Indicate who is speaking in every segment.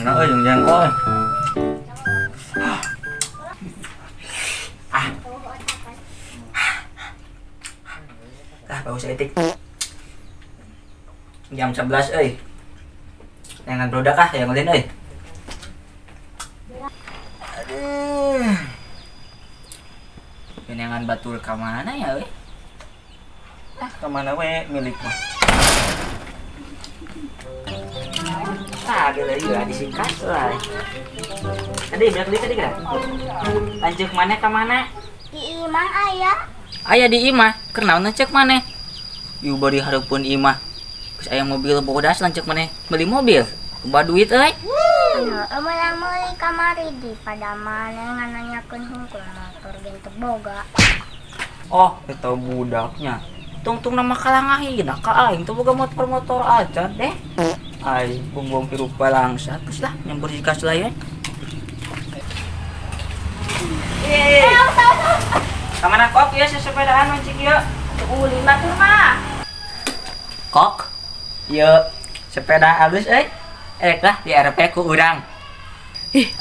Speaker 1: Nó ơi dừng dừng coi. Baru saya tik jam 11 jangan produk yang lain aduh jangan batur ke mana ya kemana milik mah ada lagi ya disikas lah tadi bilang tadi kan lanjut mana ke mana
Speaker 2: Di imah ayah
Speaker 1: di imah kenal ngecek mana ieu bari hareupeun imah geus aya mobil bodas lancek maneh beli mobil loba duit
Speaker 2: Malah meuli kamari di pada mana ngananyakeun hungkul motor gen teu boga.
Speaker 1: oh eta budaknya tungtung nama kalangahina ka aing teu boga motor aja deh ai bumbung hirup balangsa geus lah nyambur sikas layan kamana kok ya sesepedaan mancing ieu ulin batur mah kok ieu sepeda halus erek lah di RP ku urang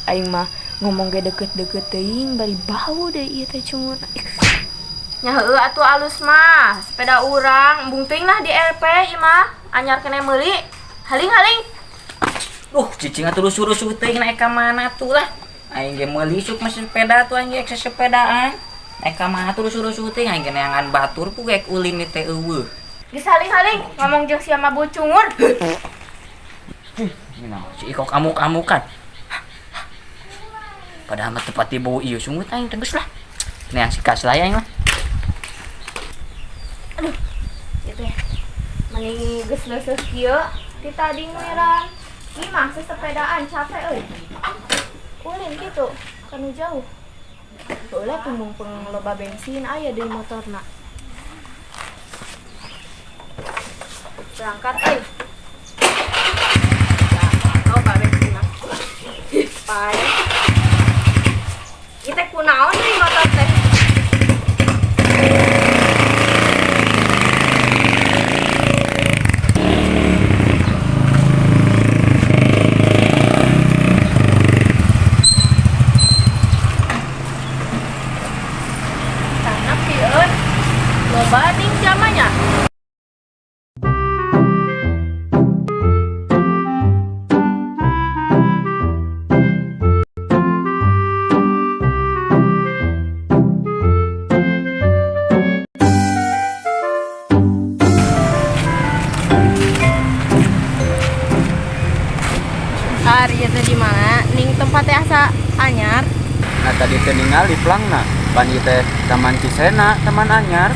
Speaker 3: Aing mah ngomong ge deket-deket teuing bari bau deh ieu teh cungut.
Speaker 4: Nya heueuh atuh alus mah, sepeda urang embung teuing lah di RP ieu mah, anyar kene meuli. Haling-haling.
Speaker 1: Cicing atuh rusuh-rusuh teuing naik ka mana tuh lah. Aing ge meuli suk mesin sepeda tuh anjing sepedaan. Naik ka mana tuh rusuh-rusuh teuing aing ge neangan batur ku geuk ulin ni teh eueuh.
Speaker 4: Geus haling-haling ngomong jeung sia mah bocungur.
Speaker 1: Si Iko amuk-amukan. Padahal mah tepat di bau ieu sungut aing tegas lah. Neang sikas layang mah.
Speaker 4: Aduh. Gitu ya. Mani geus leuseus kieu ti tadi ngeran. Ieu mah sepedaan capek euy. Ulin kitu kanu jauh. Heula tuh mumpung loba bensin aya di motorna. Berangkat euy. Loba bensin mah. Pai. Kita kunaon di motor teh? Tanap sieun. Loba ding jamanya. Ari teh di mana? Ning tempatnya asa anyar.
Speaker 5: Nah tadi teh ningali plangna pan ieu teh Taman Cisena, Taman Anyar.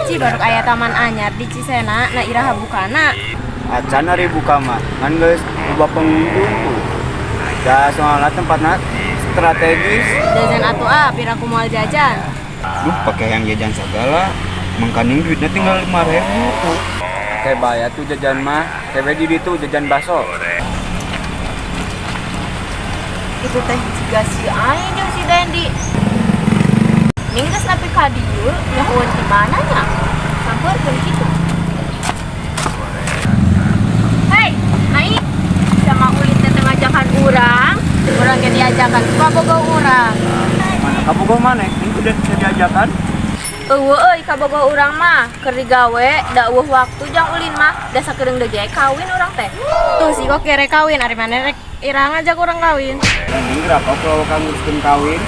Speaker 4: Cidorok aya taman anyar di Cisena, na iraha bukana.
Speaker 5: Acan ari buka mah ngan geus loba pengunjung tuh. Da soalna tempatna strategis.
Speaker 4: Jajan atuh pira kumoal jajan.
Speaker 5: Duh pakai yang jajan segala. Mangkaning duitnya tinggal 5.000 tuh. Kayak bayar tuh jajan mah, kayak di ditu jajan baso.
Speaker 4: Itu teh juga si aing jeung si Dendi. Ning geus nepi ka dieu, nyahoeun di mana nya? Sampeurkeun kitu. Hei, aing sama ulin teh ngajakan urang ge diajakan ka boga urang.
Speaker 5: Mana kabogoh mana? Ini udah diajakan.
Speaker 4: Eueuh euy ka boga urang mah keur digawe da eueuh waktu jang ulin mah da sakedeung deui kawin urang teh. Tuh si kok kere kawin ari maneh rek irang ngajak urang kawin.
Speaker 5: Ini berapa kalau kamu sistem kawin?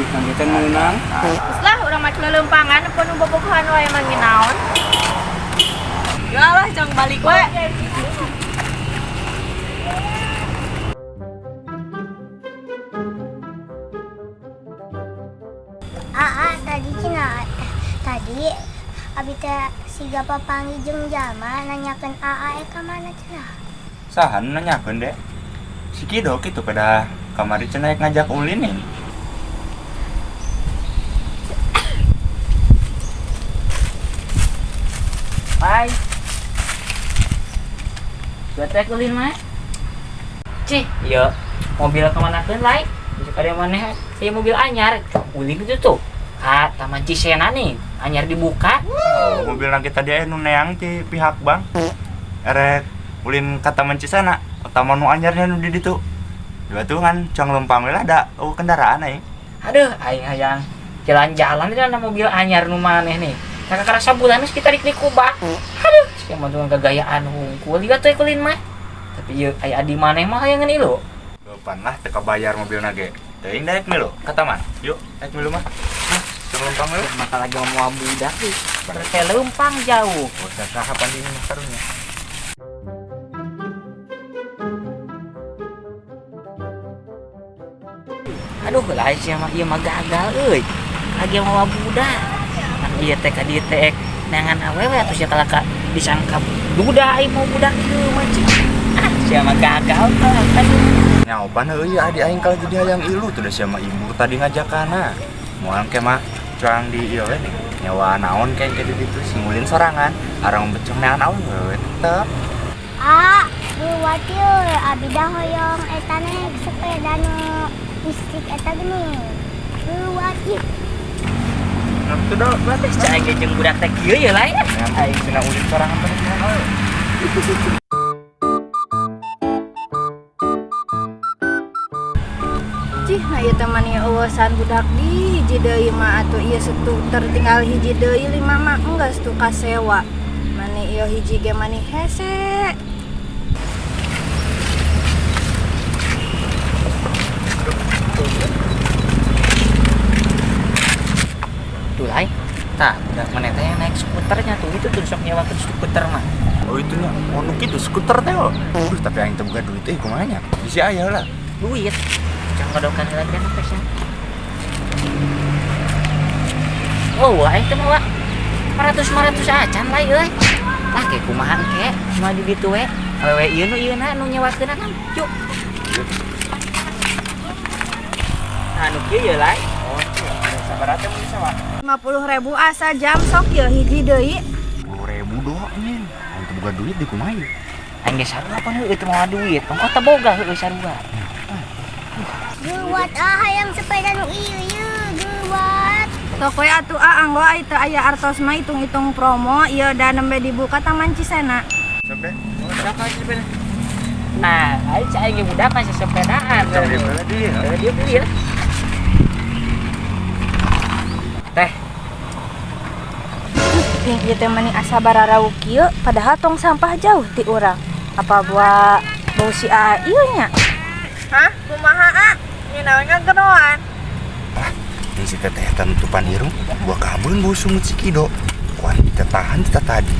Speaker 5: Dan kita menang.
Speaker 4: Terus lah urang mah leumpangan pun bobogohan wae mah naon. Yalah jang balik we.
Speaker 2: Tadi abi teh siga papangi jeung jalma nanyakeun ka mana cenah.
Speaker 5: Sahan nanyakeun deh. Si Kido kitu pada kamari cenah ngajak ulin ini.
Speaker 1: Hai. Sudah ulin mah. Cih, iya mobil kemana kan lai? Bisa kada maneh ieu mobil anyar. Ulin itu tuh. Ah, Taman Cisena nih, anyar dibuka.
Speaker 6: Oh, mobil nang kita dia nu neang ti pihak bang. Erek ulin ka Taman Cisana, taman nu anyarnya nu di ditu. Dua tuh kan cong lempang we lah ada kendaraan aing.
Speaker 1: Aduh, aing hayang jalan-jalan di dalam mobil anyar nu maneh nih. Kakak kerasa bulan geus kita dik kubah. Aduh, sia mah dengan gagayaan hungkul lihat teh kulin mah. Tapi ieu aya di maneh mah hayangan ilu.
Speaker 6: Depan lah teka bayar mobil nage. Teuing daek milu ka taman. Yuk, daek milu mah. Cong lempang we.
Speaker 1: Maka lagi mau budak nih. Teh leumpang jauh.
Speaker 6: Bocah saha pandi mah karunya.
Speaker 1: Aduh, lah sia mah ieu mah gagal euy. Lagi mau budak. Kan ieu teh ka dieu teh neangan awewe atuh sia kalaka disangka budak ai mau budak ieu mah cing. Ah, sia mah gagal kan.
Speaker 6: Nyaoban euy adi aing kalau jadi hayang ilu tuh da sia mah ibu tadi ngajakana. Moal ke mah curang di ieu we nyawa naon kayak gitu gitu singulin sorangan arang beceng neangan awewe we tetep.
Speaker 2: Buat yuk, abi dah hoyong eta naik sepeda nu listrik eta gini. Buat yuk.
Speaker 6: Nah, itu dah
Speaker 1: Berarti cai ge jeung budak teh kieu ye lah ya.
Speaker 6: aing cenah ulin sorangan tadi neangan awewe.
Speaker 4: Cih, nah ieu teh mani eueusan budak di hiji deui mah atuh ieu setu tertinggal hiji deui 5 mah enggeus tuh kasewa. Mani ieu hiji ge mani hese.
Speaker 1: Tuh lai. Tah, budak maneh teh naik skuternya tuh itu tuh sok nyewakeun skuter mah.
Speaker 6: Oh itu nya, ono kitu skuter teh. Aduh, tapi aing teh boga duit euy kumaha nya? Bisi aya lah.
Speaker 1: Duit. Jangan ngodokan lagi kan pesnya. Oh, aing teh mah 500 acan lah euy. Lah ke kumaha ke? Cuma di ditu we. Awewe ieu na nu nyewakeun kan. Cuk. Anu kieu ye lai.
Speaker 6: Oh, sabar atuh mun sewa.
Speaker 4: 50.000 asa jam sok ieu hiji deui.
Speaker 6: 10.000 doang nih. Aing teh boga duit di kumaha ieu?
Speaker 1: Aing ge sarua pan heueuh teu moal duit. Ongkos teh boga heueuh sarua.
Speaker 2: Buat hayang sepeda nu ieu buat.
Speaker 4: Sok we atuh anggo ai teu aya artos mah hitung-hitung promo ieu da nembe dibuka Taman Cisena.
Speaker 6: Sampai
Speaker 1: Nah, aing cai ge budak masih sepedaan.
Speaker 6: cari bala deui.
Speaker 1: Dia beli ya. Teh,
Speaker 4: Ieu teh mani asa bararau kieu padahal tong sampah jauh ti urang. Apa buat bau si A ieu nya? Hah? Kumaha A? Ieu naonnya geroan.
Speaker 6: Ini si teteh tutupan irung, gua kabun bau sungut si Kido. Kuan kita tahan kita tadi.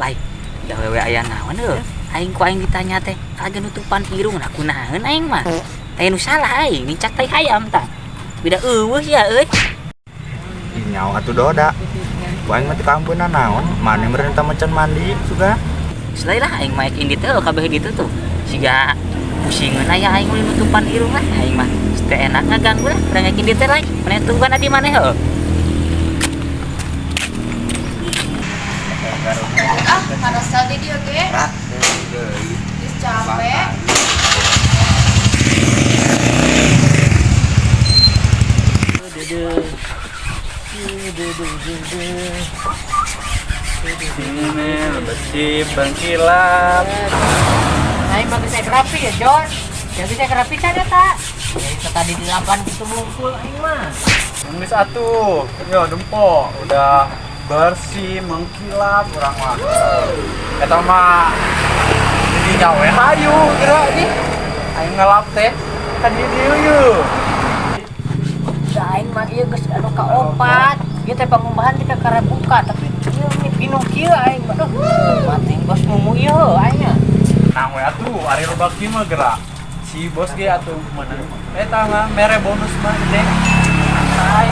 Speaker 1: lai. Da wewe aya naon heuh? Aing ku aing ditanya teh, kagak nutupan irung nah kunaheun aing mah. Teh nu salah aing, nincak teh hayam tah. Bida eueuh ya euy.
Speaker 6: Ih nyawa atuh doda. Kuan mah ti kampunna naon? Mane meureun teh macan mandi suga.
Speaker 1: Selain lah aing maek indi teh kabeh ditu tuh. Siga pusingeun aya aing ulin nutupan irung lah. Aing mah teu enak ngaganggu lah, urang ngek indi teh lai. Maneh tungguan adi maneh heuh.
Speaker 4: Panas tadi dia ge. Geus capek.
Speaker 6: Bersih bangkilat.
Speaker 1: Aing bagi saya kerapi ya, Jon. Jadi saya kerapi kan ya, tak? Ya, tadi di 8 gitu mungkul aing mah.
Speaker 5: Ngemis atuh, yo dempo, udah bersih mengkilap orang mah. Eta mah jadi nyawe hayu kira nih. Aing ngelap teh kan di dieu yeuh.
Speaker 1: Da aing mah ieu geus anu kaopat. Ieu teh pangumbahan kita kara buka tapi ieu bingung kieu aing mah. Duh, mati bos mumu ieu aing nya.
Speaker 5: Nah we atuh ari robak ieu mah gerak. Si bos ge atuh mana? Eta mah mere bonus mah gede. Santai.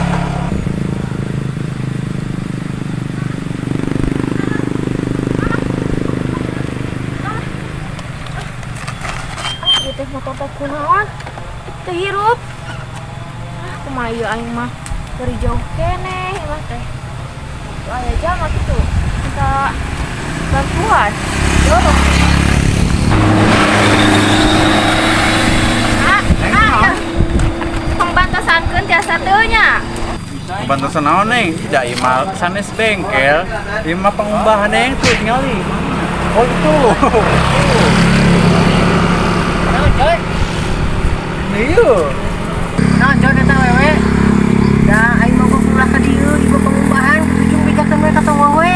Speaker 4: Ieu teh motor teh kunaon? Teu hirup. Kumaha ieu aing mah dari jauh keneh imah teh. Tuh aya jam atuh tuh. Minta bantuan. Dorong. Pembantas sangkeun tiasa teu nya.
Speaker 5: Bantu senaon neng, tidak ima sanes bengkel, ima pengubahan neng tuh tinggali. Oh itu. Iya.
Speaker 1: Nah, jauh eta wewe. Da aing mau pulang ka dieu, ibu pengubahan ujung bika teu kata wewe.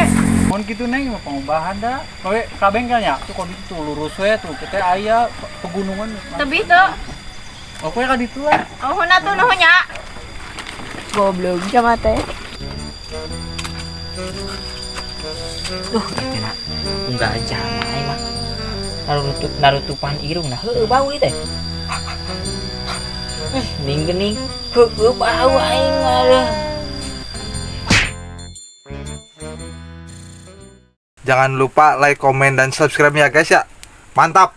Speaker 5: Mohon gitu neng, ima pengubahan dah. Kowe ka bengkelnya, tuh kok itu lurus we tuh, kita aya pegunungan.
Speaker 4: Tebih teu.
Speaker 5: Oh kowe ka ditu lah.
Speaker 4: Oh tuh nuhun nya.
Speaker 3: Goblok sama teh.
Speaker 1: Duh, kena enggak aja aing mah. Narutupan irung nah heueuh bau ieu teh. Ning geuning heueuh bau aing mah.
Speaker 7: Jangan lupa like, komen, dan subscribe ya guys ya. Mantap.